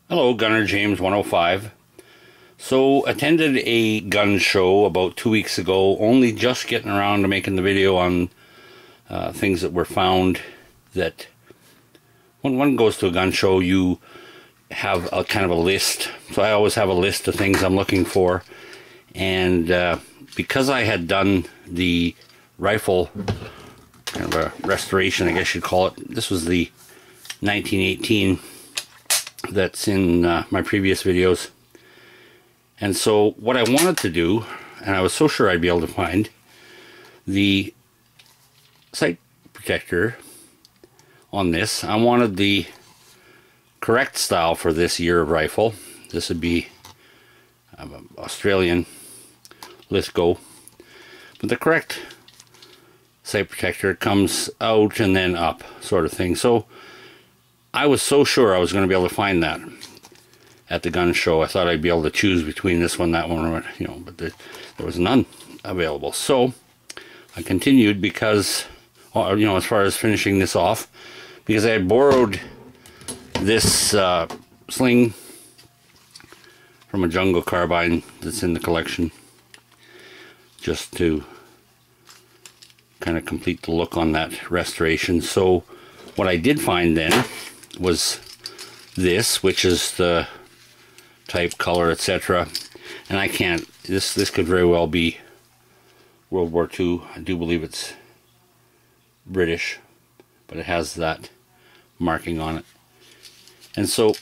Hello, Gunner James 105. So, attended a gun show about 2 weeks ago, only just getting around to making the video on things that were found. That when one goes to a gun show, you have a kind of a list. So I always have a list of things I'm looking for. And because I had done the rifle, kind of a restoration, I guess you'd call it. This was the 1918 that's in my previous videos. And so what I wanted to do, and I was so sure I'd be able to find the sight protector on this. I wanted the correct style for this year of rifle. This would be Australian Lithgow, but the correct sight protector comes out and then up, sort of thing. So I was so sure I was going to be able to find that at the gun show. I thought I'd be able to choose between this one, that one, but there was none available. So I continued because, as far as finishing this off, because I had borrowed this sling from a Jungle Carbine that's in the collection, just to kind of complete the look on that restoration. So what I did find then was this, which is the type, color, etc. And I can't, this could very well be World War II. I do believe it's British, but it has that marking on it. And so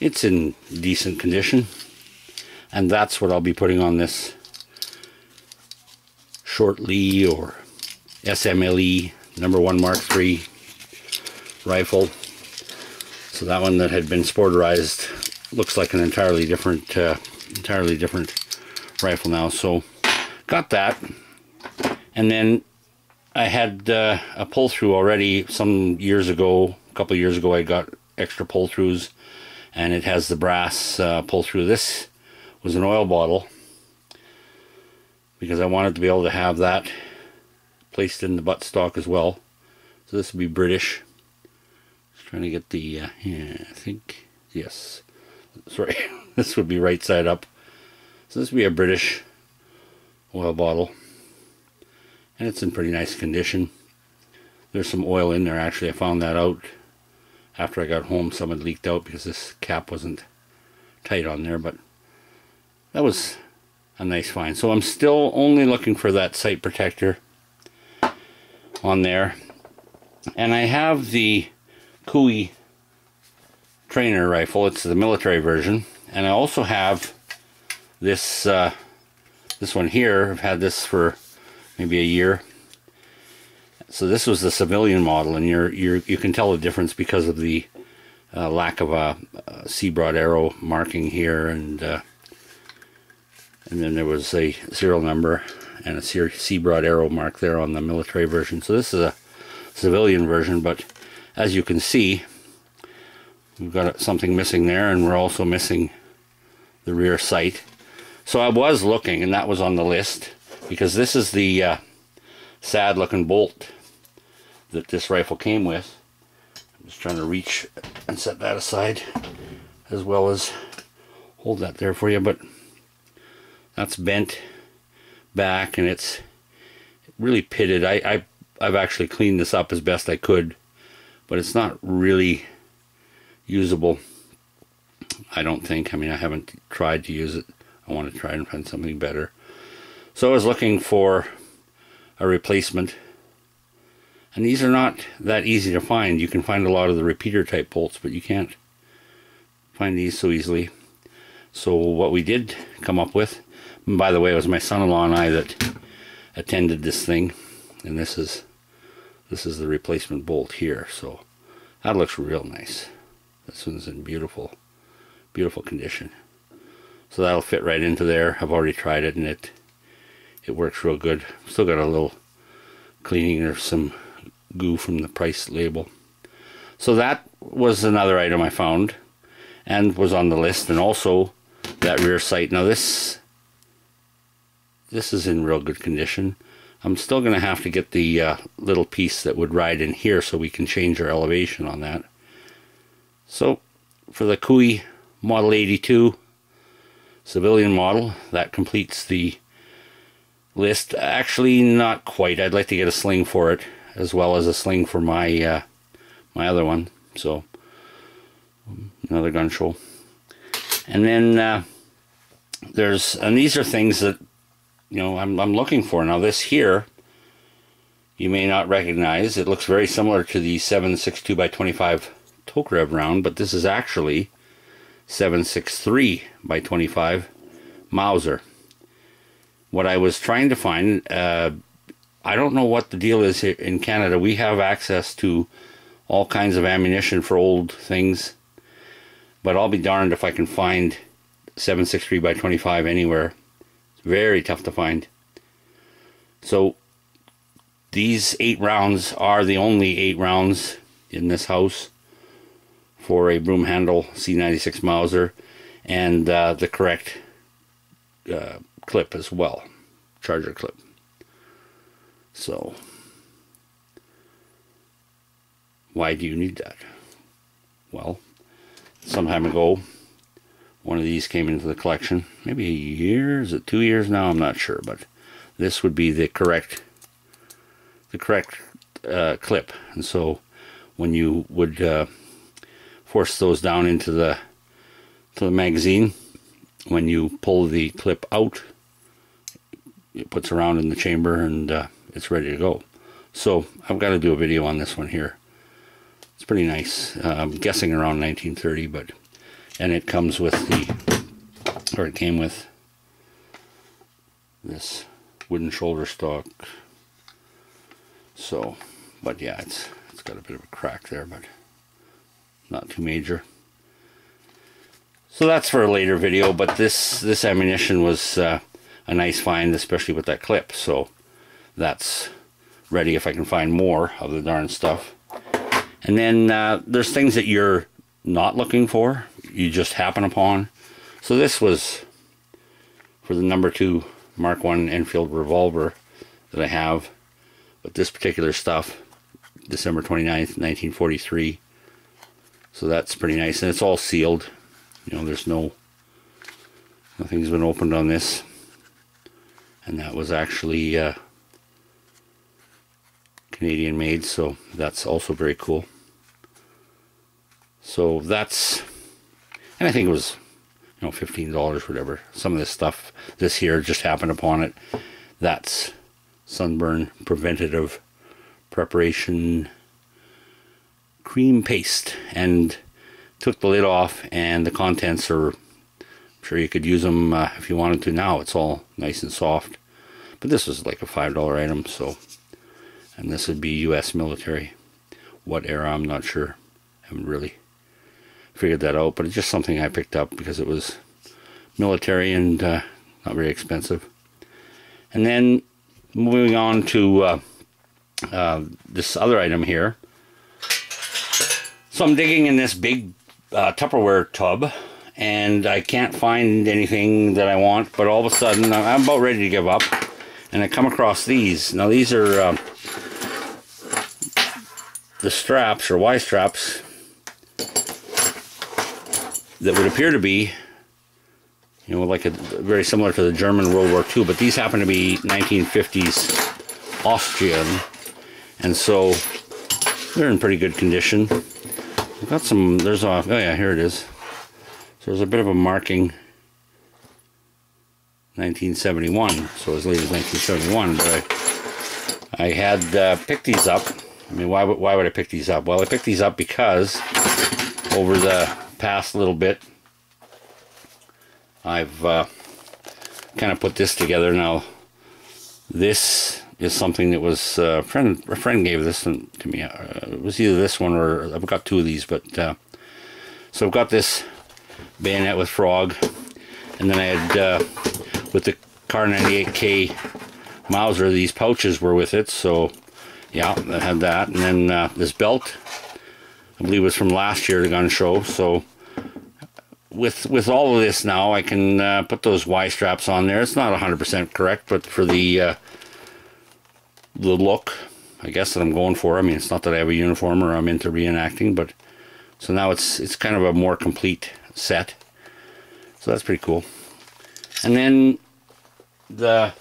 it's in decent condition, and that's what I'll be putting on this Short Lee or SMLE #1 Mark III rifle. So that one that had been sporterized looks like an entirely different rifle now. So got that, and then I had a pull-through already some years ago. A couple of years ago, I got extra pull-throughs, and it has the brass pull-through. This was an oil bottle because I wanted to be able to have that placed in the buttstock as well. So this would be British. Just trying to get the yeah, I think, yes, sorry, this would be right side up. So this would be a British oil bottle, and it's in pretty nice condition. There's some oil in there, actually. I found that out after I got home. Some had leaked out because this cap wasn't tight on there, but that was a nice find. So I'm still only looking for that sight protector on there. And I have the Cooey trainer rifle. It's the military version. And I also have this this one here. I've had this for maybe a year. So this was the civilian model, and you can tell the difference because of the lack of a C-Broad arrow marking here, and then there was a serial number and a C-Broad arrow mark there on the military version. So this is a civilian version, but as you can see, we've got something missing there, and we're also missing the rear sight. So I was looking, and that was on the list, because this is the sad looking bolt that this rifle came with. I'm just trying to reach and set that aside, as well as hold that there for you, but that's bent back, and it's really pitted. I've actually cleaned this up as best I could, but it's not really usable, I don't think. I mean, I haven't tried to use it. I want to try and find something better. So I was looking for a replacement, and these are not that easy to find. You can find a lot of the repeater type bolts, but you can't find these so easily. So what we did come up with, and by the way, it was my son-in-law and I that attended this thing, and this is the replacement bolt here. So that looks real nice. This one's in beautiful condition. So that'll fit right into there. I've already tried it, and it works real good. Still got a little cleaning. There's some goo from the price label. So that was another item I found and was on the list, and also that rear sight. Now this is in real good condition. I'm still going to have to get the little piece that would ride in here so we can change our elevation on that. So for the Cooey Model 82 civilian model. That completes the list. Actually, not quite. I'd like to get a sling for it, as well as a sling for my my other one. So another gun show. And then and these are things that, you know, I'm looking for. Now this here, you may not recognize. It looks very similar to the 7.62 by 25 Tokarev round, but this is actually 7.63 by 25 Mauser. What I was trying to find, I don't know what the deal is here in Canada. We have access to all kinds of ammunition for old things, but I'll be darned if I can find 7.63 by 25 anywhere. It's very tough to find. So these 8 rounds are the only 8 rounds in this house for a broom handle C96 Mauser, and the correct clip as well, charger clip. So why do you need that? Well, some time ago, one of these came into the collection. Maybe a year, is it 2 years now? I'm not sure, but this would be the correct clip. And so when you would force those down into the magazine, when you pull the clip out, it puts around in the chamber, and it's ready to go. So I've got to do a video on this one here. It's pretty nice. I'm guessing around 1930, and it comes with it came with this wooden shoulder stock. So, but yeah, it's got a bit of a crack there, but not too major. So that's for a later video, but this ammunition was a nice find, especially with that clip. So that's ready if I can find more of the darn stuff. And then there's things that you're not looking for, you just happen upon. So this was for the #2 Mark I Enfield revolver that I have. But this particular stuff, December 29th, 1943. So that's pretty nice, and it's all sealed. You know, there's nothing's been opened on this. And that was actually Canadian made, so that's also very cool. So that's, and I think it was, you know, $15, whatever. Some of this stuff, this here, just happened upon it. That's sunburn preventative preparation cream paste, and took the lid off, and the contents are, I'm sure you could use them if you wanted to now. It's all nice and soft. But this was like a $5 item, so, and this would be US military. What era, I'm not sure. Haven't really figured that out, but it's just something I picked up because it was military and not very expensive. And then moving on to this other item here. So I'm digging in this big Tupperware tub, and I can't find anything that I want, but all of a sudden I'm about ready to give up, and I come across these. Now these are the straps, or Y straps, that would appear to be, you know, like very similar to the German World War II, but these happen to be 1950s Austrian, and so they're in pretty good condition. I've got some, there's a, oh yeah, here it is. So there's a bit of a marking, 1971, so as late as 1971, but I had picked these up. I mean, why would I pick these up? Well, I picked these up because over the past little bit, I've kind of put this together. Now, this is something that was a friend gave this to me. It was either this one, or I've got two of these, but so I've got this bayonet with frog, and then I had with the Kar 98K Mauser, these pouches were with it, so yeah, I had that. And then this belt, I believe, was from last year, the gun show. So with all of this now, I can put those Y straps on there. It's not 100% correct, but for the look, I guess, that I'm going for. I mean, it's not that I have a uniform or I'm into reenacting, but so now it's kind of a more complete set. So that's pretty cool. And then the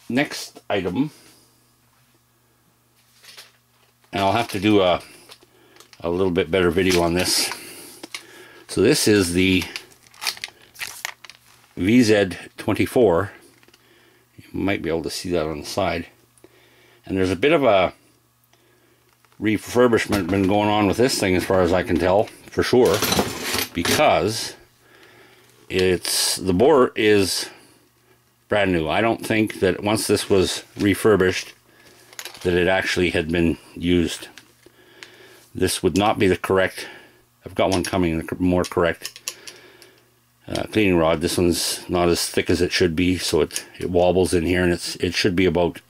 next item, and I'll have to do a little bit better video on this. So this is the VZ24. You might be able to see that on the side. And there's a bit of a refurbishment been going on with this thing, as far as I can tell, for sure, because the bore is brand new. I don't think that once this was refurbished that it actually had been used. This would not be the correct, I've got one coming, the more correct cleaning rod. This one's not as thick as it should be, so it wobbles in here, and it should be about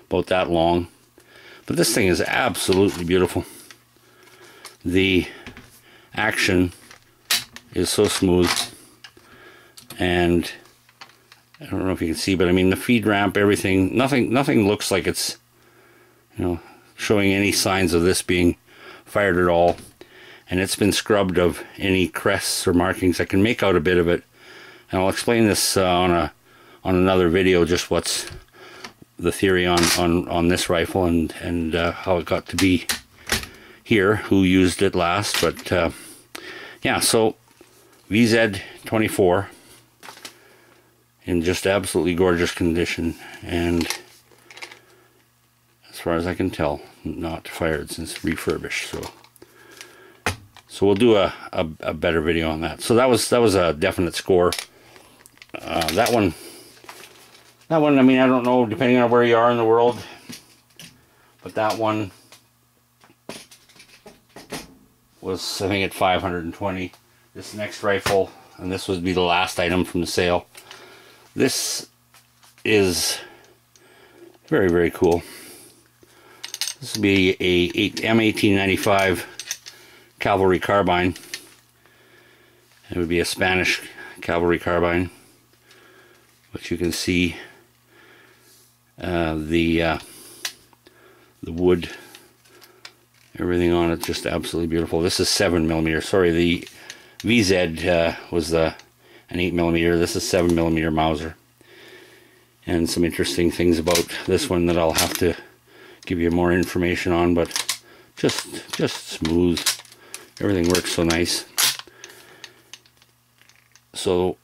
that long. But this thing is absolutely beautiful. The action is so smooth, and I don't know if you can see, but I mean the feed ramp, everything, nothing looks like it's, you know, showing any signs of this being fired at all. And it's been scrubbed of any crests or markings. I can make out a bit of it, and I'll explain this on another video, just what's the theory on this rifle and how it got to be here, who used it last. But yeah, so VZ24 in just absolutely gorgeous condition, and as far as I can tell, not fired since refurbished. So we'll do a better video on that. So that was a definite score. That one, I mean, I don't know, depending on where you are in the world, but that one was, I think, at 520. This next rifle, and this would be the last item from the sale, this is very, very cool. This would be a M1895 cavalry carbine. It would be a Spanish cavalry carbine, but you can see the wood, everything on it, just absolutely beautiful. This is 7mm. Sorry, the VZ was an 8mm. This is 7mm Mauser. And some interesting things about this one that I'll have to give you more information on, but just smooth. Everything works so nice. So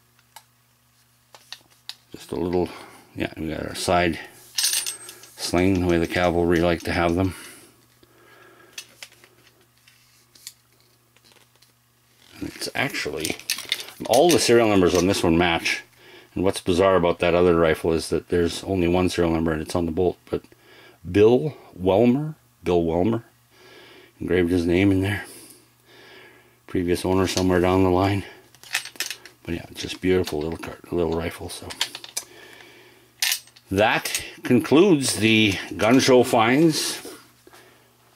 just a little, yeah, we got our side sling, the way the cavalry like to have them. And it's actually, all the serial numbers on this one match. And what's bizarre about that other rifle is that there's only one serial number and it's on the bolt, but Bill Welmer engraved his name in there. Previous owner somewhere down the line. But yeah, just beautiful little rifle. So that concludes the gun show finds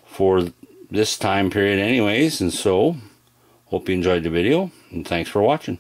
for this time period anyways. And so hope you enjoyed the video, and thanks for watching.